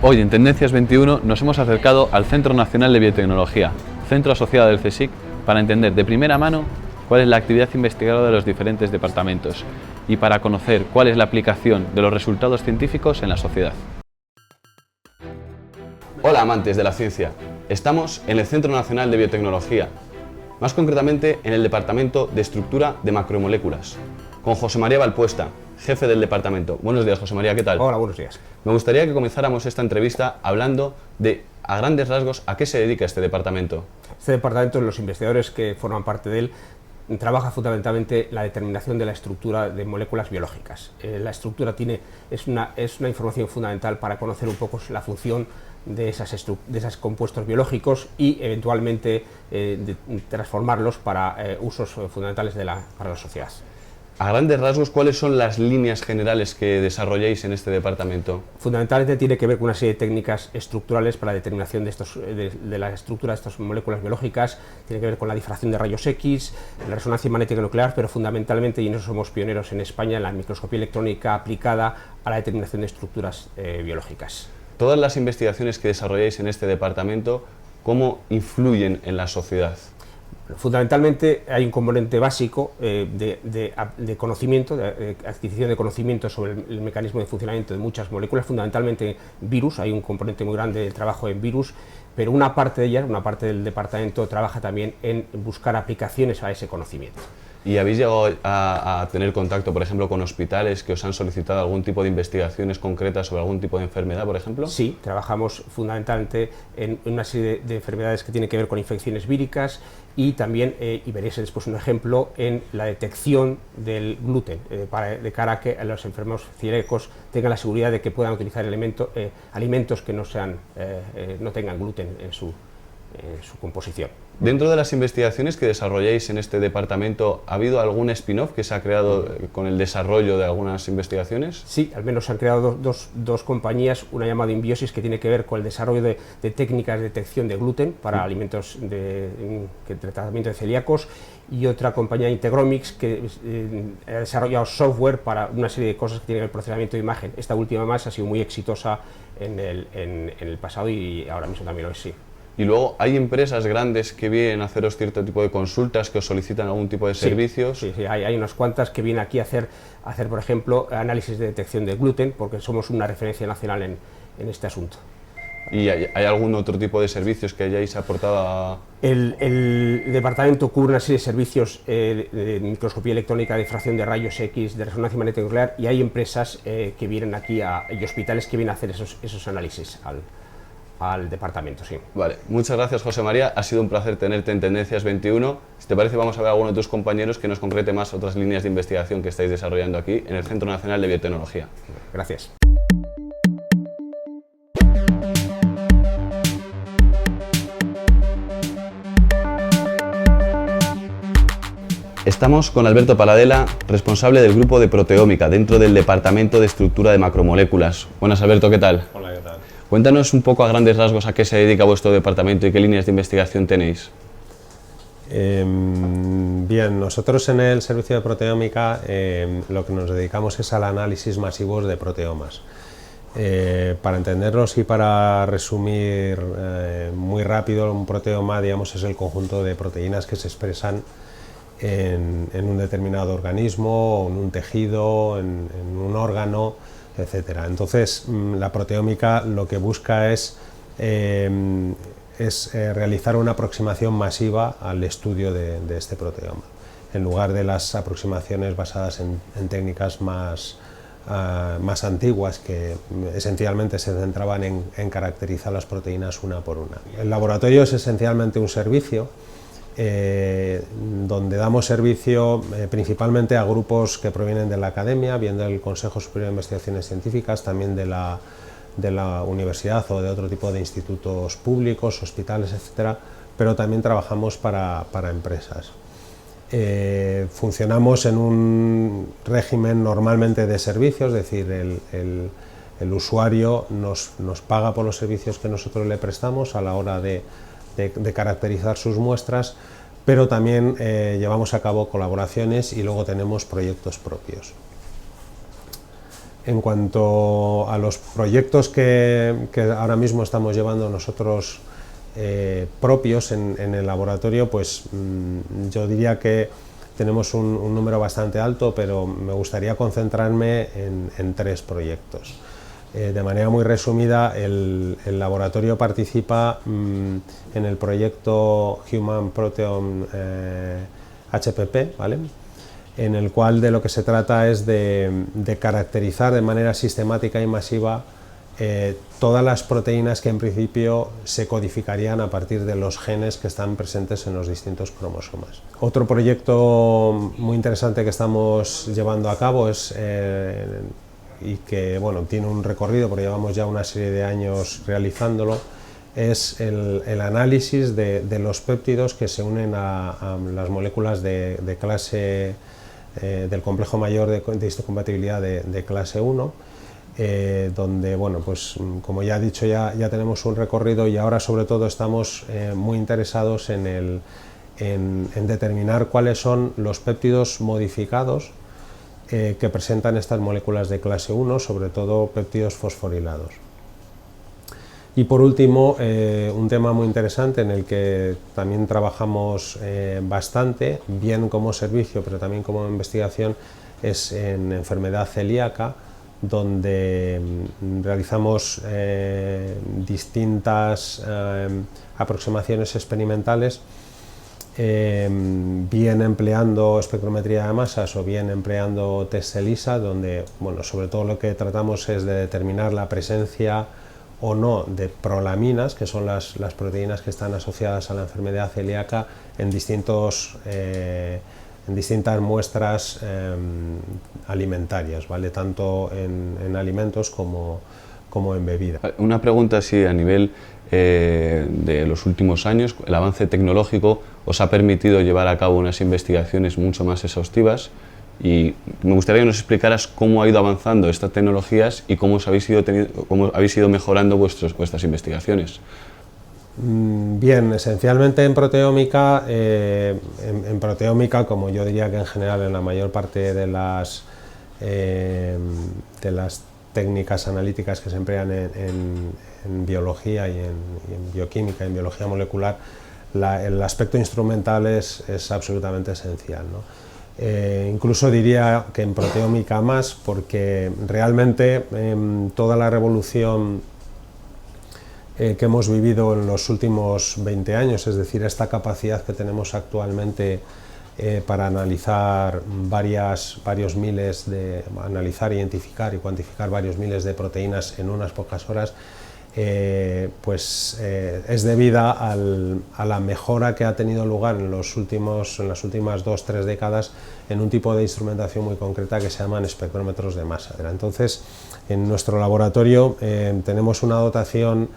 Hoy en Tendencias 21 nos hemos acercado al Centro Nacional de Biotecnología, centro asociado del CSIC, para entender de primera mano cuál es la actividad investigadora de los diferentes departamentos y para conocer cuál es la aplicación de los resultados científicos en la sociedad. Hola amantes de la ciencia, estamos en el Centro Nacional de Biotecnología, más concretamente en el Departamento de Estructura de Macromoléculas, con José María Valpuesta, jefe del departamento. Buenos días, José María, ¿qué tal? Hola, buenos días. Me gustaría que comenzáramos esta entrevista hablando de, a grandes rasgos, a qué se dedica este departamento. Este departamento, los investigadores que forman parte de él, trabaja fundamentalmente la determinación de la estructura de moléculas biológicas. La estructura es una información fundamental para conocer un poco la función de esos compuestos biológicos y eventualmente transformarlos para usos fundamentales para la sociedad. A grandes rasgos, ¿cuáles son las líneas generales que desarrolláis en este departamento? Fundamentalmente tiene que ver con una serie de técnicas estructurales para la determinación de la estructura de estas moléculas biológicas, tiene que ver con la difracción de rayos X, la resonancia magnética nuclear, pero fundamentalmente, y en eso somos pioneros en España, en la microscopía electrónica aplicada a la determinación de estructuras biológicas. Todas las investigaciones que desarrolláis en este departamento, ¿cómo influyen en la sociedad? Fundamentalmente hay un componente básico de conocimiento, de adquisición de conocimiento sobre el mecanismo de funcionamiento de muchas moléculas, fundamentalmente virus. Hay un componente muy grande de trabajo en virus, pero una parte de ellas, una parte del departamento, trabaja también en buscar aplicaciones a ese conocimiento. ¿Y habéis llegado a tener contacto, por ejemplo, con hospitales que os han solicitado algún tipo de investigaciones concretas sobre algún tipo de enfermedad, por ejemplo? Sí, trabajamos fundamentalmente en una serie de enfermedades que tienen que ver con infecciones víricas y también, y veréis después un ejemplo, en la detección del gluten, de cara a que los enfermos celíacos tengan la seguridad de que puedan utilizar alimentos que no tengan gluten en su composición. Dentro de las investigaciones que desarrolláis en este departamento, ¿ha habido algún spin-off que se ha creado con el desarrollo de algunas investigaciones? Sí, al menos se han creado dos compañías, una llamada Inbiosis, que tiene que ver con el desarrollo de técnicas de detección de gluten para alimentos de tratamiento de celíacos, y otra compañía, Integromics, que ha desarrollado software para una serie de cosas que tienen el procesamiento de imagen. Esta última más ha sido muy exitosa en el pasado y ahora mismo también lo es, sí. Y luego, ¿hay empresas grandes que vienen a haceros cierto tipo de consultas, que os solicitan algún tipo de servicios? Sí, hay unas cuantas que vienen aquí a hacer, por ejemplo, análisis de detección de gluten, porque somos una referencia nacional en este asunto. ¿Y hay algún otro tipo de servicios que hayáis aportado a...? El departamento cubre una serie de servicios de microscopía electrónica, de difracción de rayos X, de resonancia magnética nuclear, y hay empresas que vienen aquí y hospitales que vienen a hacer esos análisis al departamento, sí. Vale, muchas gracias, José María, ha sido un placer tenerte en Tendencias 21. Si te parece, vamos a ver a alguno de tus compañeros que nos concrete más otras líneas de investigación que estáis desarrollando aquí en el Centro Nacional de Biotecnología. Gracias. Estamos con Alberto Paladela, responsable del grupo de proteómica dentro del Departamento de Estructura de Macromoléculas. Buenas, Alberto, ¿qué tal? Hola, ¿qué tal? Cuéntanos un poco a grandes rasgos a qué se dedica vuestro departamento y qué líneas de investigación tenéis. Bien, nosotros en el servicio de proteómica lo que nos dedicamos es al análisis masivo de proteomas. Para entenderlos y para resumir muy rápido, un proteoma, digamos, es el conjunto de proteínas que se expresan en un determinado organismo, en un tejido, en un órgano, etcétera. Entonces, la proteómica lo que busca es realizar una aproximación masiva al estudio de este proteoma, en lugar de las aproximaciones basadas en técnicas más antiguas que esencialmente se centraban en caracterizar las proteínas una por una. El laboratorio es esencialmente un servicio donde damos servicio principalmente a grupos que provienen de la academia, bien del Consejo Superior de Investigaciones Científicas, también de la universidad o de otro tipo de institutos públicos, hospitales, etcétera, pero también trabajamos para empresas. Funcionamos en un régimen normalmente de servicios, es decir, el usuario nos paga por los servicios que nosotros le prestamos a la hora de caracterizar sus muestras, pero también llevamos a cabo colaboraciones y luego tenemos proyectos propios. En cuanto a los proyectos que ahora mismo estamos llevando nosotros propios en el laboratorio, pues yo diría que tenemos un número bastante alto, pero me gustaría concentrarme en 3 proyectos. De manera muy resumida, el laboratorio participa en el proyecto Human Proteome HPP, ¿vale?, en el cual de lo que se trata es de caracterizar de manera sistemática y masiva todas las proteínas que en principio se codificarían a partir de los genes que están presentes en los distintos cromosomas. Otro proyecto muy interesante que estamos llevando a cabo es, y que bueno, tiene un recorrido porque llevamos ya una serie de años realizándolo, es el análisis de los péptidos que se unen a las moléculas de clase del complejo mayor de histocompatibilidad de clase 1, donde, bueno, pues como ya he dicho, ya tenemos un recorrido y ahora sobre todo estamos muy interesados en determinar cuáles son los péptidos modificados que presentan estas moléculas de clase 1, sobre todo péptidos fosforilados. Y por último, un tema muy interesante en el que también trabajamos bastante, bien como servicio pero también como investigación, es en enfermedad celíaca, donde realizamos distintas aproximaciones experimentales, bien empleando espectrometría de masas o bien empleando test ELISA, donde bueno, sobre todo lo que tratamos es de determinar la presencia o no de prolaminas, que son las proteínas que están asociadas a la enfermedad celíaca en distintas muestras alimentarias, ¿vale?, tanto en alimentos como en bebida. Una pregunta así a nivel de los últimos años, el avance tecnológico os ha permitido llevar a cabo unas investigaciones mucho más exhaustivas, y me gustaría que nos explicaras cómo ha ido avanzando estas tecnologías y cómo habéis ido mejorando vuestras investigaciones. Bien, esencialmente en proteómica, como yo diría que en general en la mayor parte de las técnicas analíticas que se emplean en biología y en bioquímica, en biología molecular, el aspecto instrumental es absolutamente esencial, ¿no? Incluso diría que en proteómica más, porque realmente toda la revolución que hemos vivido en los últimos 20 años, es decir, esta capacidad que tenemos actualmente para analizar identificar y cuantificar varios miles de proteínas en unas pocas horas, es debida a la mejora que ha tenido lugar en las últimas 2-3 décadas en un tipo de instrumentación muy concreta que se llaman espectrómetros de masa. Entonces, en nuestro laboratorio tenemos una dotación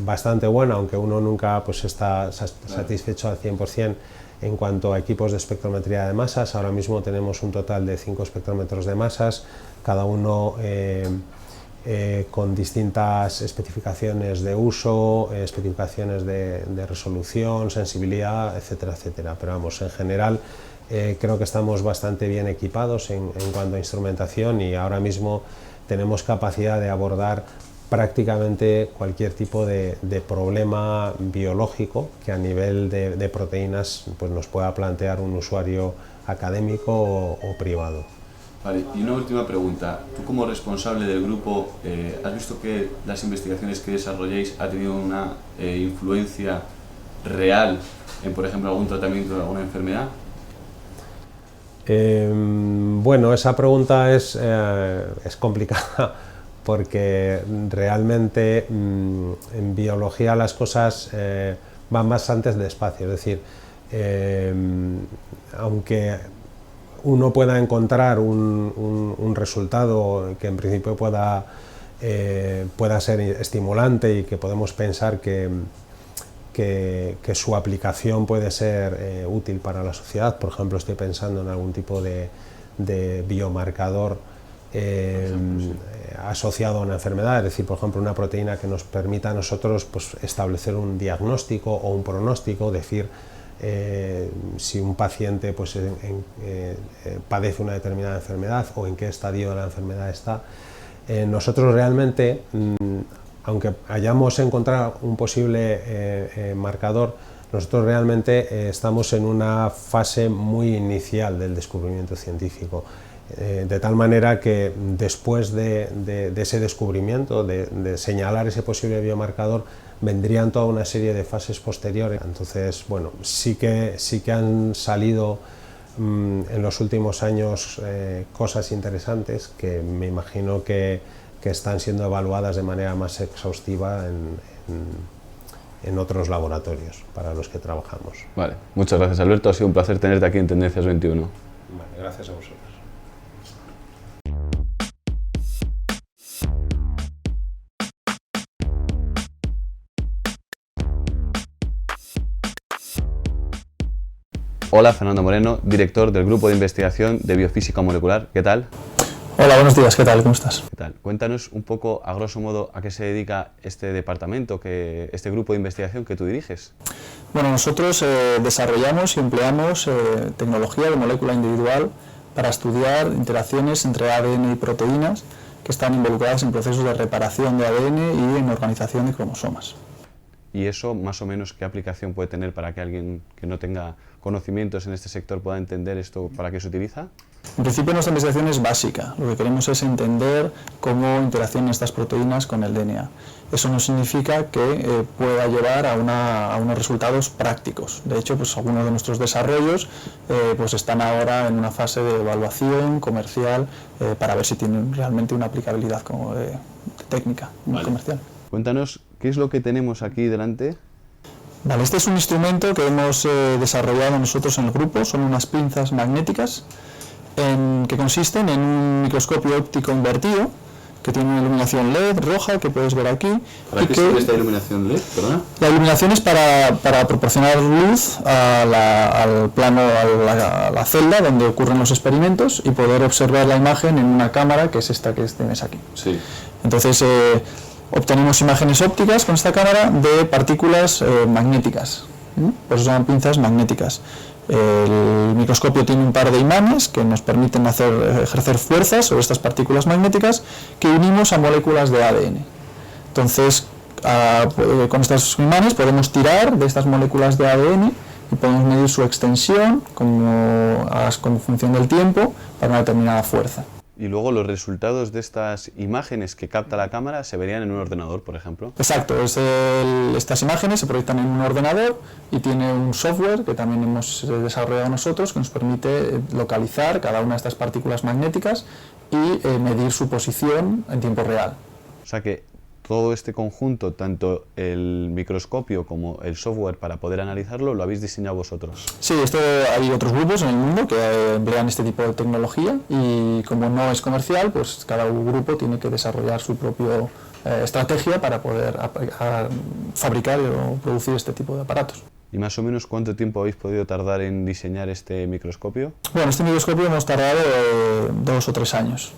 bastante buena, aunque uno nunca está satisfecho al 100% en cuanto a equipos de espectrometría de masas. Ahora mismo tenemos un total de 5 espectrómetros de masas, cada uno con distintas especificaciones de uso, especificaciones de resolución, sensibilidad, etcétera, etcétera. Pero vamos, en general creo que estamos bastante bien equipados en cuanto a instrumentación, y ahora mismo tenemos capacidad de abordar prácticamente cualquier tipo de problema biológico que a nivel de proteínas pues nos pueda plantear un usuario académico o privado. Vale, y una última pregunta. Tú, como responsable del grupo, ¿has visto que las investigaciones que desarrolléis ha tenido una influencia real en, por ejemplo, algún tratamiento de alguna enfermedad? Bueno, esa pregunta es complicada, porque realmente en biología las cosas van bastante despacio. Es decir, aunque uno pueda encontrar un resultado que en principio pueda ser estimulante y que podemos pensar que su aplicación puede ser útil para la sociedad, por ejemplo, estoy pensando en algún tipo de biomarcador asociado a una enfermedad, es decir, por ejemplo, una proteína que nos permita a nosotros pues, establecer un diagnóstico o un pronóstico, decir si un paciente pues, padece una determinada enfermedad o en qué estadio de la enfermedad está. Nosotros realmente, aunque hayamos encontrado un posible marcador, nosotros realmente estamos en una fase muy inicial del descubrimiento científico, de tal manera que después de ese descubrimiento, de señalar ese posible biomarcador, vendrían toda una serie de fases posteriores. Entonces, bueno, sí que han salido en los últimos años cosas interesantes que me imagino que están siendo evaluadas de manera más exhaustiva en otros laboratorios para los que trabajamos. Vale, muchas gracias, Alberto, ha sido un placer tenerte aquí en Tendencias 21. Vale, gracias a vosotros. Hola, Fernando Moreno, director del Grupo de Investigación de Biofísica Molecular. ¿Qué tal? Hola, buenos días, ¿qué tal? ¿Cómo estás? ¿Qué tal? Cuéntanos un poco, a grosso modo, a qué se dedica este departamento, este grupo de investigación que tú diriges. Bueno, nosotros desarrollamos y empleamos tecnología de molécula individual para estudiar interacciones entre ADN y proteínas que están involucradas en procesos de reparación de ADN y en organización de cromosomas. ¿Y eso, más o menos, qué aplicación puede tener para que alguien que no tenga conocimientos en este sector pueda entender esto, para qué se utiliza? En principio nuestra investigación es básica, lo que queremos es entender cómo interaccionan estas proteínas con el DNA. Eso no significa que pueda llevar a unos resultados prácticos. De hecho, pues algunos de nuestros desarrollos pues están ahora en una fase de evaluación comercial para ver si tienen realmente una aplicabilidad como técnica comercial. Cuéntanos, ¿qué es lo que tenemos aquí delante? Vale, este es un instrumento que hemos desarrollado nosotros en el grupo, son unas pinzas magnéticas que consisten en un microscopio óptico invertido que tiene una iluminación LED roja que puedes ver aquí. ¿Para qué sirve esta iluminación LED? ¿Perdona? La iluminación es para proporcionar luz al plano, a la celda donde ocurren los experimentos y poder observar la imagen en una cámara que es esta que tienes aquí. Sí. Entonces obtenemos imágenes ópticas con esta cámara de partículas magnéticas, por eso se llaman pinzas magnéticas. El microscopio tiene un par de imanes que nos permiten ejercer fuerzas sobre estas partículas magnéticas que unimos a moléculas de ADN. Entonces, con estos imanes podemos tirar de estas moléculas de ADN y podemos medir su extensión como función del tiempo para una determinada fuerza. Y luego los resultados de estas imágenes que capta la cámara se verían en un ordenador, por ejemplo. Exacto, estas imágenes se proyectan en un ordenador y tiene un software que también hemos desarrollado nosotros que nos permite localizar cada una de estas partículas magnéticas y medir su posición en tiempo real. O sea que todo este conjunto, tanto el microscopio como el software para poder analizarlo, lo habéis diseñado vosotros. Sí, hay otros grupos en el mundo que emplean este tipo de tecnología y como no es comercial, pues cada grupo tiene que desarrollar su propia estrategia para poder fabricar o producir este tipo de aparatos. ¿Y más o menos cuánto tiempo habéis podido tardar en diseñar este microscopio? Bueno, este microscopio hemos tardado 2 o 3 años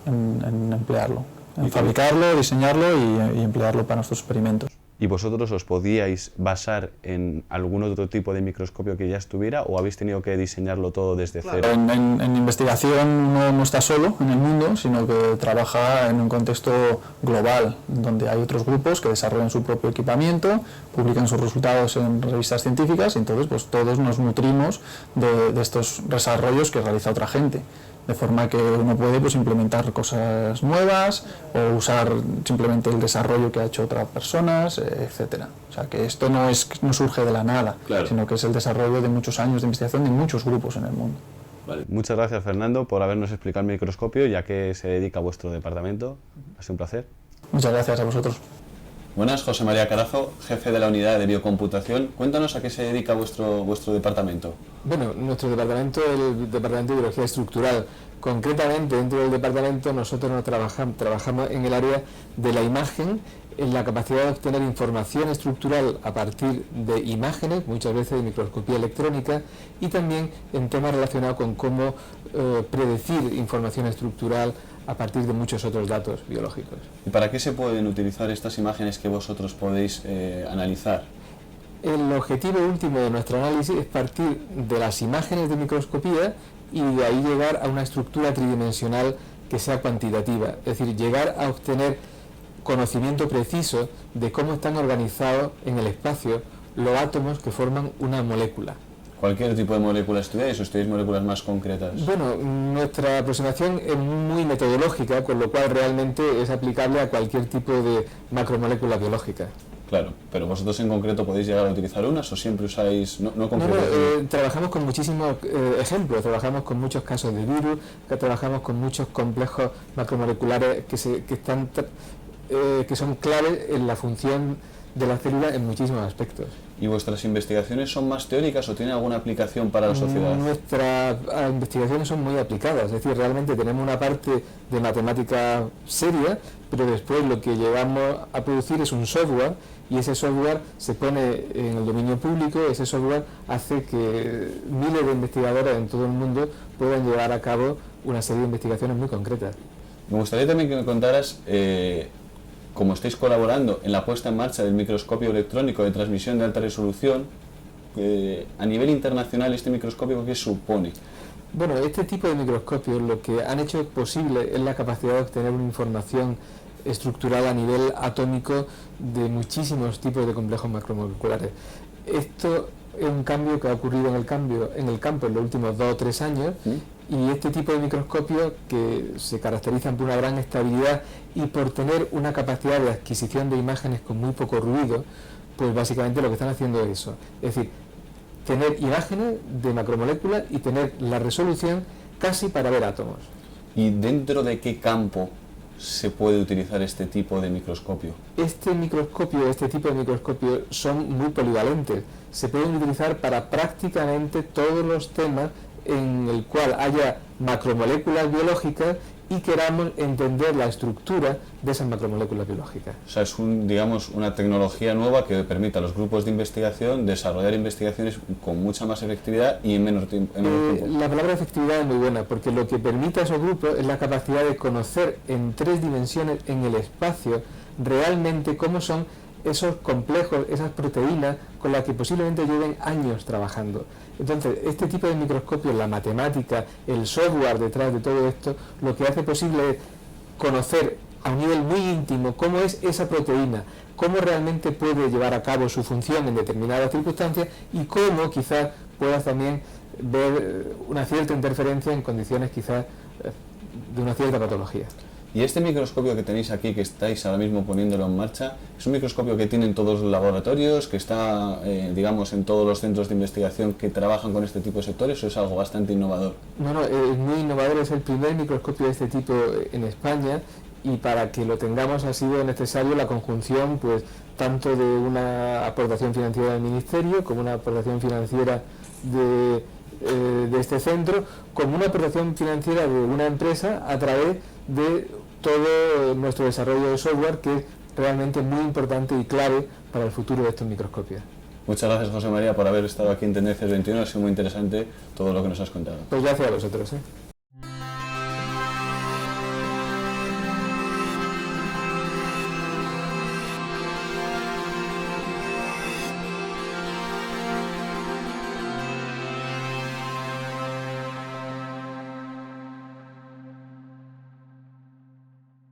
en emplearlo. En fabricarlo, diseñarlo y emplearlo para nuestros experimentos. ¿Y vosotros os podíais basar en algún otro tipo de microscopio que ya estuviera o habéis tenido que diseñarlo todo desde cero? En investigación no está solo en el mundo, sino que trabaja en un contexto global, donde hay otros grupos que desarrollan su propio equipamiento, publican sus resultados en revistas científicas y entonces pues todos nos nutrimos de estos desarrollos que realiza otra gente. De forma que uno puede pues, implementar cosas nuevas o usar simplemente el desarrollo que ha hecho otras personas, etcétera. O sea que esto no surge de la nada, claro, sino que es el desarrollo de muchos años de investigación de muchos grupos en el mundo. Vale. Muchas gracias, Fernando, por habernos explicado el microscopio, ya que se dedica a vuestro departamento. Ha sido un placer. Muchas gracias a vosotros. Buenas, José María Carazo, jefe de la unidad de biocomputación. Cuéntanos a qué se dedica vuestro departamento. Bueno, nuestro departamento es el Departamento de Biología Estructural. Concretamente, dentro del departamento nosotros trabajamos en el área de la imagen, en la capacidad de obtener información estructural a partir de imágenes, muchas veces de microscopía electrónica, y también en temas relacionados con cómo predecir información estructural a partir de muchos otros datos biológicos. ¿Y para qué se pueden utilizar estas imágenes que vosotros podéis analizar? El objetivo último de nuestro análisis es partir de las imágenes de microscopía y de ahí llegar a una estructura tridimensional que sea cuantitativa, es decir, llegar a obtener conocimiento preciso de cómo están organizados en el espacio los átomos que forman una molécula. ¿Cualquier tipo de molécula estudiáis o estudiáis moléculas más concretas? Bueno, nuestra aproximación es muy metodológica, con lo cual realmente es aplicable a cualquier tipo de macromolécula biológica. Claro, pero vosotros en concreto podéis llegar a utilizar unas o siempre usáis, Trabajamos con muchísimos ejemplos, trabajamos con muchos casos de virus, trabajamos con muchos complejos macromoleculares que son claves en la función de la célula en muchísimos aspectos. ¿Y vuestras investigaciones son más teóricas o tienen alguna aplicación para la sociedad? Nuestras investigaciones son muy aplicadas, es decir, realmente tenemos una parte de matemática seria, pero después lo que llevamos a producir es un software y ese software se pone en el dominio público, ese software hace que miles de investigadores en todo el mundo puedan llevar a cabo una serie de investigaciones muy concretas. Me gustaría también que me contaras cómo estáis colaborando en la puesta en marcha del microscopio electrónico de transmisión de alta resolución. A nivel internacional, ¿este microscopio qué supone? Bueno, este tipo de microscopios lo que han hecho posible es la capacidad de obtener una información estructural a nivel atómico de muchísimos tipos de complejos macromoleculares. Esto es un cambio que ha ocurrido en el campo en los últimos 2 o 3 años. Y este tipo de microscopios, que se caracterizan por una gran estabilidad y por tener una capacidad de adquisición de imágenes con muy poco ruido, pues básicamente lo que están haciendo es eso, es decir, tener imágenes de macromoléculas y tener la resolución casi para ver átomos. ¿Y dentro de qué campo se puede utilizar este tipo de microscopio? Este tipo de microscopios son muy polivalentes, se pueden utilizar para prácticamente todos los temas en el cual haya macromoléculas biológicas y queramos entender la estructura de esas macromoléculas biológicas. O sea, es una tecnología nueva que permite a los grupos de investigación desarrollar investigaciones con mucha más efectividad y en menos tiempo. La palabra efectividad es muy buena, porque lo que permite a esos grupos es la capacidad de conocer en 3 dimensiones en el espacio realmente cómo son esos complejos, esas proteínas con las que posiblemente lleven años trabajando. Entonces, este tipo de microscopios, la matemática, el software detrás de todo esto, lo que hace posible es conocer a un nivel muy íntimo cómo es esa proteína, cómo realmente puede llevar a cabo su función en determinadas circunstancias y cómo quizás puedas también ver una cierta interferencia en condiciones quizás de una cierta patología. Y este microscopio que tenéis aquí, que estáis ahora mismo poniéndolo en marcha, ¿es un microscopio que tienen todos los laboratorios, que está, digamos, en todos los centros de investigación que trabajan con este tipo de sectores, o es algo bastante innovador? No, es muy innovador, es el primer microscopio de este tipo en España, y para que lo tengamos ha sido necesario la conjunción, pues, tanto de una aportación financiera del Ministerio, como una aportación financiera de este centro, como una aportación financiera de una empresa a través de todo nuestro desarrollo de software, que es realmente muy importante y clave para el futuro de estos microscopios. Muchas gracias, José María, por haber estado aquí en Tendencias 21, ha sido muy interesante todo lo que nos has contado. Pues gracias a vosotros.